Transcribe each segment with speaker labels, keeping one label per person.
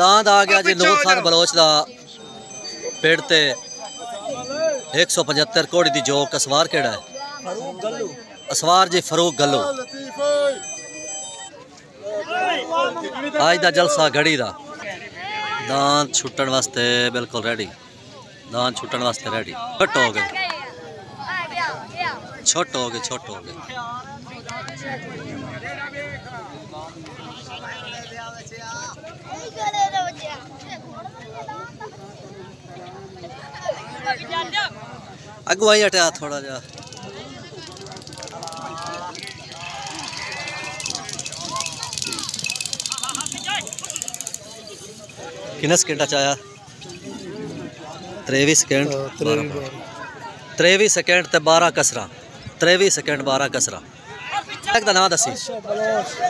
Speaker 1: दांद आ गया जी नूर खान बलोच दा पेड़ ते 175 कोड़ी दी जोक। असवार केड़ा है? असवार जी फरूक गल्लू। आज दा जलसा घड़ी दा दांद छुट्टन वास्ते बिल्कुल रेडी। दांद छुट्टन वास्ते रेडी। छोट हो गए, छोट हो गए, छोट हो गए। अगुवाई हटा थोड़ा जा। किन्ना सेकंड चाया? 23 सेकंड 23 सेकंड ते 12 कसरा। 23 सेकंड 12 कसरा। चक दा नाम दसी।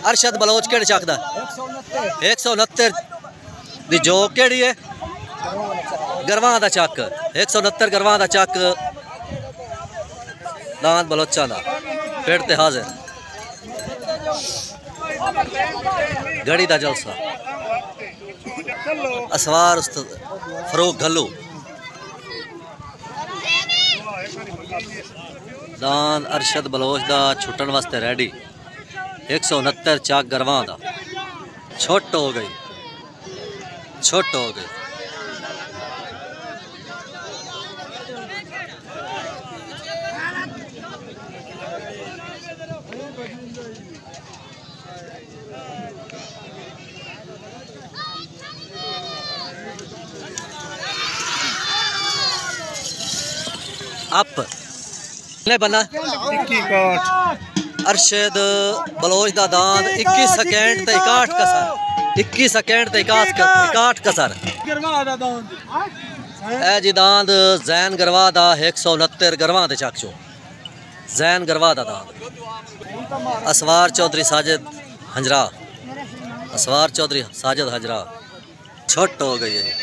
Speaker 1: अरशद बलोच केड़े चक दा? 169 दी जो केड़ी है? गरवां दा चक। 169 गरवां दा चक। दांद बलोचा दा पेड़ ते हाजिर। घड़ी दा जलसा। असवार उस्ताद फरूक गल्लू। दांद अरशद बलोच दा छुट्टन वास्ते रेडी। 169 चाक गरवां दा। छोट हो गई, छोट हो गई। अप ने बना अरशद बलोच दा दांद 21 सेकंड ते 61 कसर। 21 सेकंड ते 61 कसर। ए जी दांद जैन गरवा दा 169 गरवा दे चक चो। जैन गरवा दा दांद। असवार चौधरी साजिद हंजरा। असवार चौधरी साजिद हंजरा। छोट हो गई है।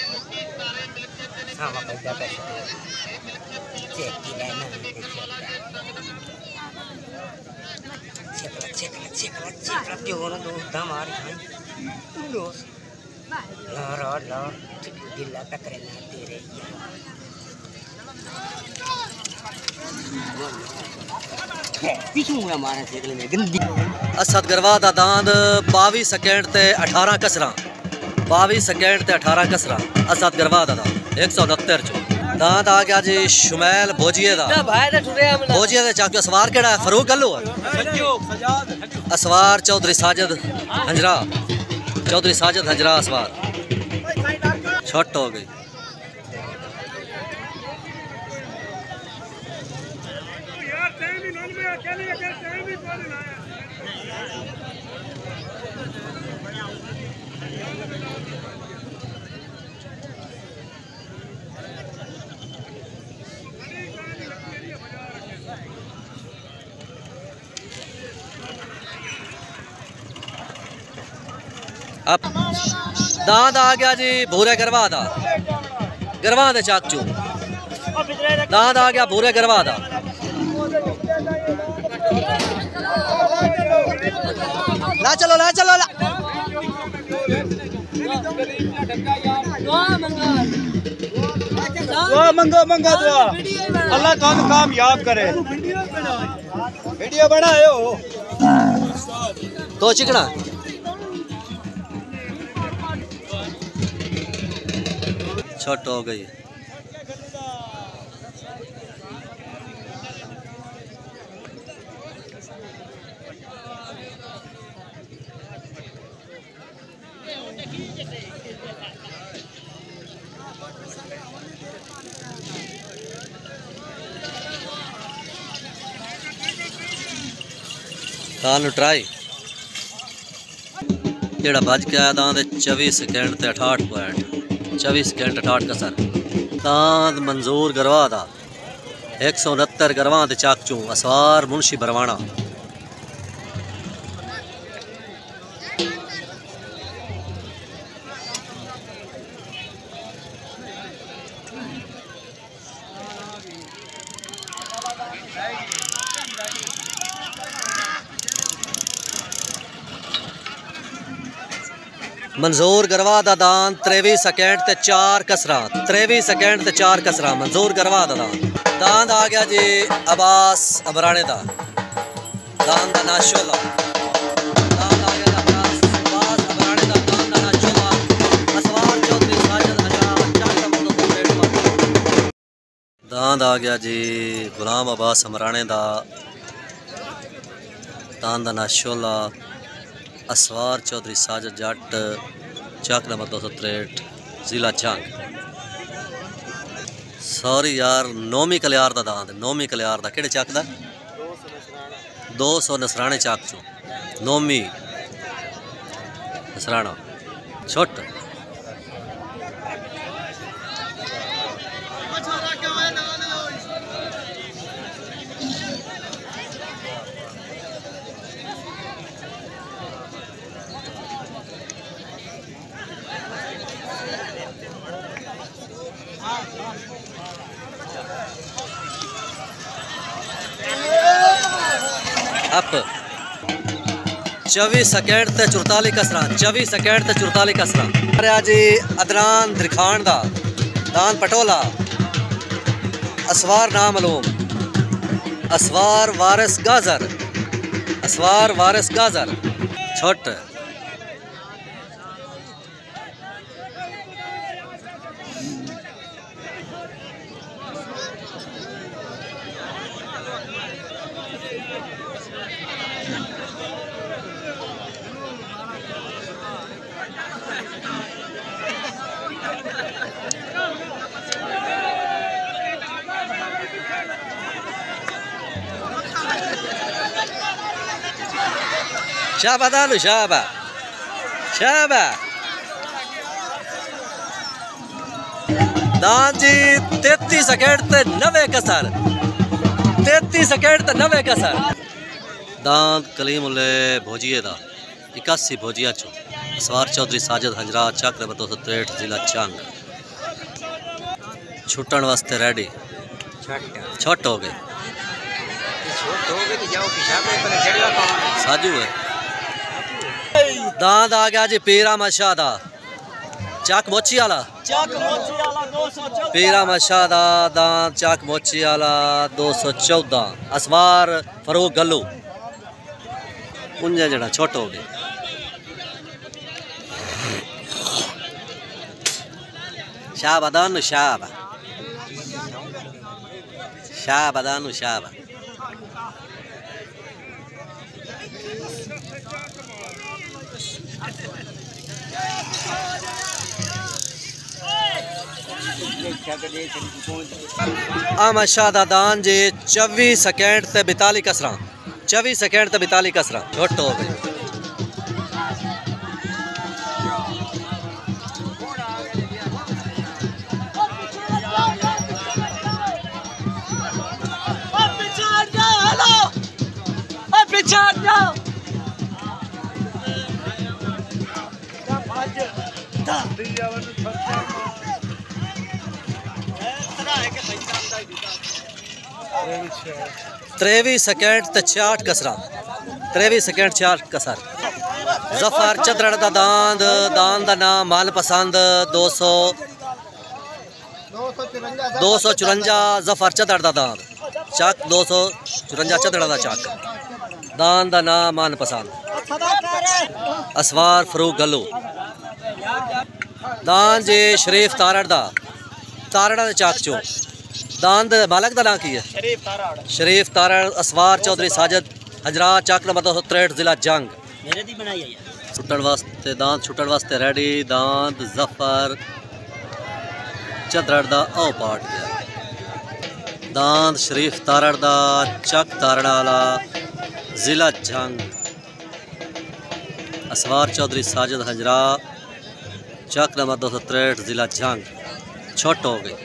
Speaker 1: असद गरवा दा दांद 22 सेकंड ते 18 कसरा। 22 सेकंड ते 18 कसरा। असद गरवा दा दांद 169 चो। दांद आ गया जी शुमैल भोजिए दा। भोजिए दे चक असवार केड़ा है? फरूक गल्लू है। असवार चौधरी साजिद हंजरा। चौधरी साजिद हंजरा असवार। छोट हो गई। अब दांद आ गया जी भूरे गरवा दा। गरवा दे चाकचू दांद आ गया भूरे गरवा दा। ला चलो ला चलो ला। दुआ मंगो मंगो दुआ। अल्लाह तुहानू कामयाब करे। वीडियो बनायो तो चिकना। छोट हो गई। काल ट्राई जेड़ा बज के आया दांद 24 सेकंड ते 68 पॉइंट। 24 सेकंड 68 कसर। दांद मंजूर गरवा दा 169 गरवा दे चाकचू। असवार मुंशी बरवाना। मंजूर गरवा दा दान 23 सेकंड ते 4 कसरा 23 सेकंड ते 4 कसरा मंजूर गरवा दा दान आ गया जी अब्बास अबराने दा दान दा नाशोला दान आ गया अब्बास अबराने दा दान दा नाशोला असवार चौधरी साजिद दान आ गया जी गुलाम अब्बास अमराने दा दान दा नाशोला असवार चौधरी साजिद जट चक नंबर 263 जिला चंग। सॉरी यार नौमी कल्यार दा दांद नौमी कल्यार दा केड़े चक दा 200 नसराने चक चो नौमी नसराना छोट अप 24 सेकंड ते 44 कसरा 24 सेकंड ते 44 कसरा अरे जी अदनान दिरखान दा दान पटोला असवार नाम मालूम असवार वारिस गाजर छोट शाबा दानू शाबा दान जी 33 सेकंड ते 90 कसर 33 सेकंड ते 90 कसर दान कलीमुल्ले भोजिए दा 81 भोजिया चो असवार चौधरी साजिद हजरा चक नंबर 263 जिला चंग छुट्टन वास्ते रेडी छोट हो गए साजू है दांद आ गया जी पीरा मशा दा चक मोची आला पीरा मशा दा दांद चक मोची आला 214 असवार फरूक गल्लू पुंजा जड़ा छोट हो गए शाबा दानू शाबा दानू शाबा आमशाह दा दान जी 24 सेकंड ते 42 कसरा 24 सेकंड ते 42 कसरा छोट हो गए त्रेवीस सेकंड ते 66 कसरा 23 सेकंड 66 कसर जफर चदरड़ दा दांद दा नाम माल पसंद 254 जफर चदरड़ दा दांद चक 254 चदरड़ दा चक दान दा नाम मान पसंद असवार फरूक गल्लू दान जी शरीफ तारड़ दा चक चो दान मालक का नाम की है शरीफ तारड़ असवार चौधरी साजिद हजरा चक नंबर 263 जिला जंग छुट्टन वास्ते दांत छुट्टन वास्ते रेडी दांत जफर चदरड़ दा ओ पाट गया दांत शरीफ तारड़ दा चक तारड़ा वाला जिला जंग असवार चौधरी साजिद हजरा चक नंबर 263 जिला जंग छोट हो गई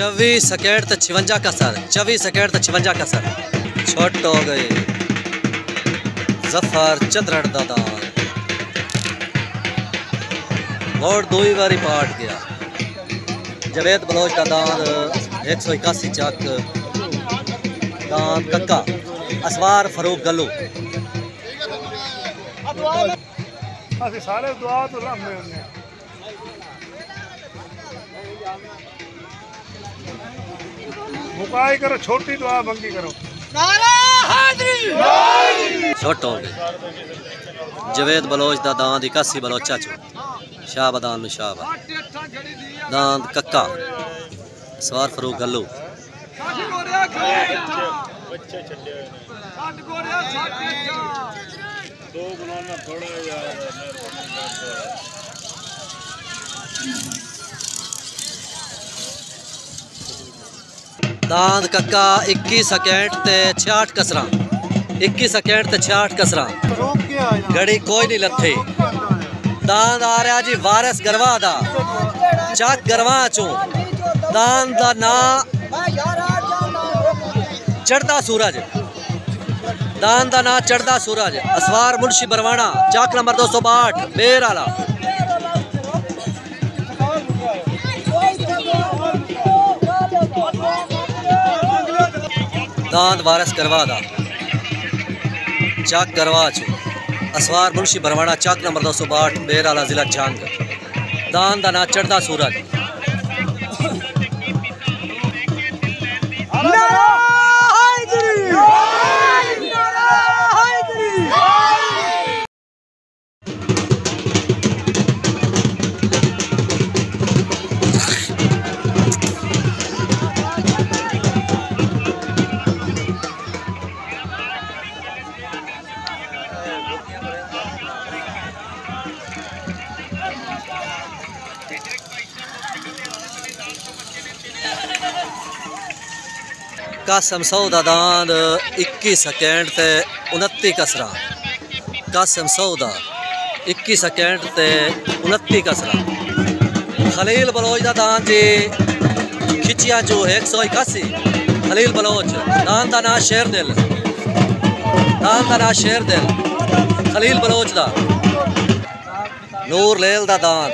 Speaker 1: 24 सेकंड ते 56 कसर, 24 सेकंड ते 56 कसर। छोट हो गए जफर चंद्रड़ दा दांद और दो ही बारी पाट गया। जवेद बलोच का दांद 181 चक। दांद कक्का असवार फरूक गल्लू।
Speaker 2: सारे दुआ तो लंबे होने मुकाई करो, छोटी दुआ बंगी करो।
Speaker 1: छोट हो गए जवेद बलोच दा दांद 81 बलोचा चो। शाहबादान में शाहबा दांद कक्का सवार फरूक गल्लू। दांद कक्का 21 सेकंड ते 66 कसरा। 21 सेकंड ते 66 कसरा। घड़ी कोई नहीं लथे। दांद आ रहा जी वारिस गरवा दा चक गरवा चो। दांद दा ना चढ़दा सूरज। दांद दा ना चढ़दा सूरज। असवार मुंशी बरवाना चक नंबर 262 बेर आला। दांद वारिस करवा दा चक करवा चो। असवार मुंशी बरवाना चक नंबर 262 बेर आला जिला जंग। दांद दा ना चढ़दा सूरज। कासम सौदा दांद 21 सेकंड ते 29 कसरा। कासम सौदा 21 सेकंड ते 29 कसरा। खलील बलोच दा दांद जी खिचिया जो 181। खलील बलोच दांद दा ना शेर दिल। दांद दा ना शेर दिल खलील बलोच दा। नूर लेल दा दांद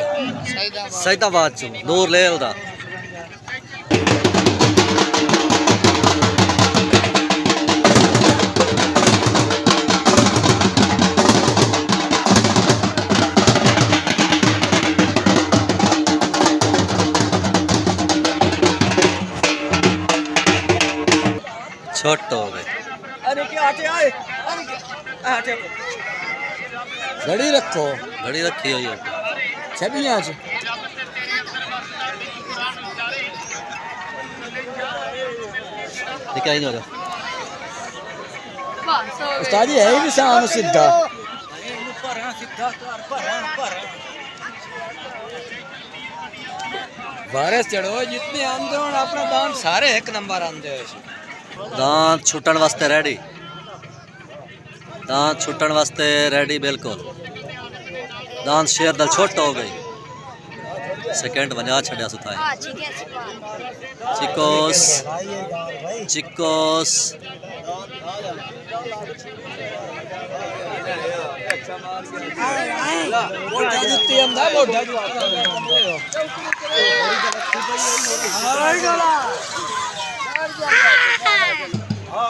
Speaker 1: सैदाबाद चो। नूर लेल दा छोट हो गए।
Speaker 3: घड़ी रखो,
Speaker 1: घड़ी रखी हुई है
Speaker 3: छबियां च
Speaker 1: ठीक है ही हो जा।
Speaker 3: उस्ताद जी है भी शाम सीधा वारिस चढ़ो जितने आंदे हो अपना दांत सारे एक नंबर आंदे।
Speaker 1: दांत छुटन वास्ते रेडी। दांत छुटन वास्ते रेडी बिल्कुल। दांत शेर दल छोट हो गई। सेकंड बजा छड़िया सुताए। चिकोस चिकोस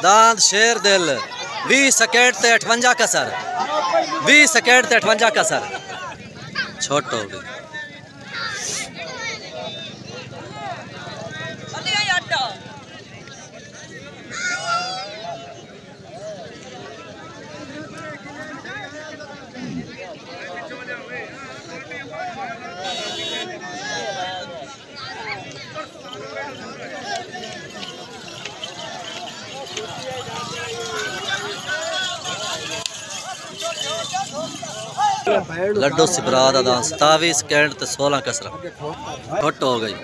Speaker 1: दांत शेर दिल 20 सेकंड ते 58 कसर। 20 सेकंड ते 58 कसर। छोट हो गई। लड्डू सिबरा दा दांत 27 सेकंड ते 16 कसरा। छोट हो गई।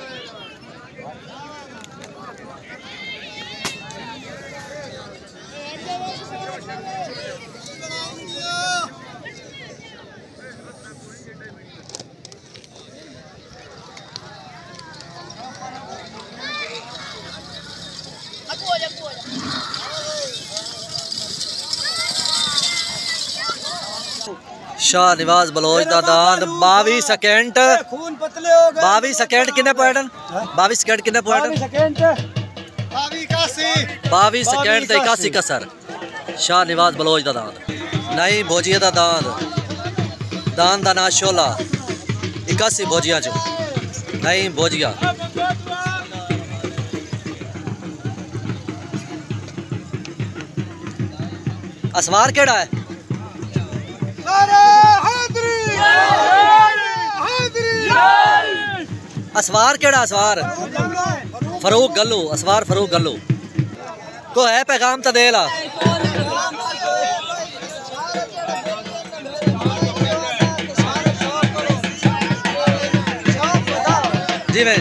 Speaker 1: शाह नवाज बलोच दा दांद 22 सेकंड 22 सेकंड कितने पॉइंट 22 सेकंड कितने पॉइंट 22 सेकंड ते 81 कसर शाह नवाज बलोच दा दांद नहीं भोजिया दा दांद दा ना शोला 81 भोजिया चो नहीं भोजिया असवार केड़ा है असवार केड़ा असवार फरूक गल्लू असवार फरूक गल्लू को है पैगाम तो दे ला जी मैं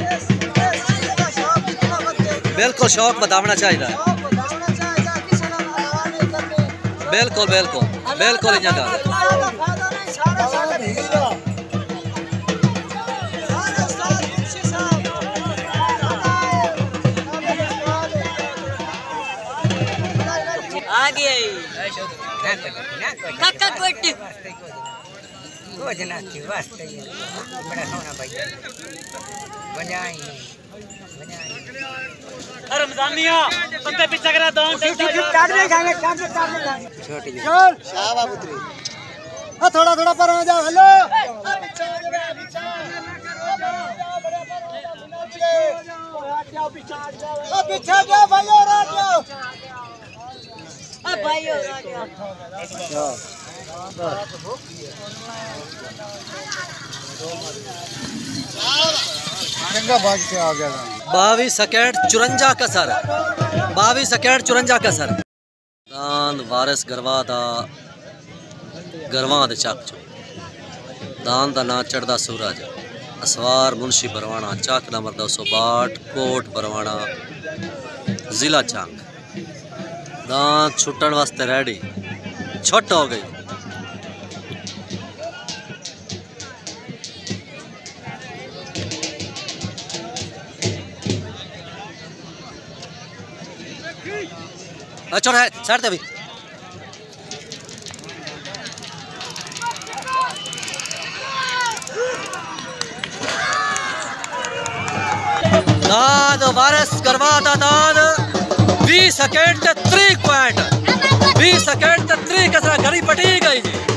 Speaker 1: बिल्कुल शौक बताना चाहिए बिल्कुल बिल्कुल बिल्कुल इन्हें गल
Speaker 4: रमजानिया बंदे पीछे करा दान
Speaker 2: थोड़ा थोड़ा पर जा हेलो पीछे जाओ भाइयों भाग से आ गया
Speaker 1: 22 सेकंड 54 कसर 22 सेकंड 54 कसर दांद वारिस गरवा दा गरवा दे चक चो दांद दा ना चढ़दा सूरज असवार मुंशी बरवाना चक नंबर 262 कोट बरवाना जिला चंग दांद छुट्टन वास्ते रेडी छुट हो गई अच्छा है साइड ते भी दाद वारिस करवा दा दाद 20 सेकंड 3 पॉइंट 20 सेकंड 3 कसरा घड़ी पटी गई जी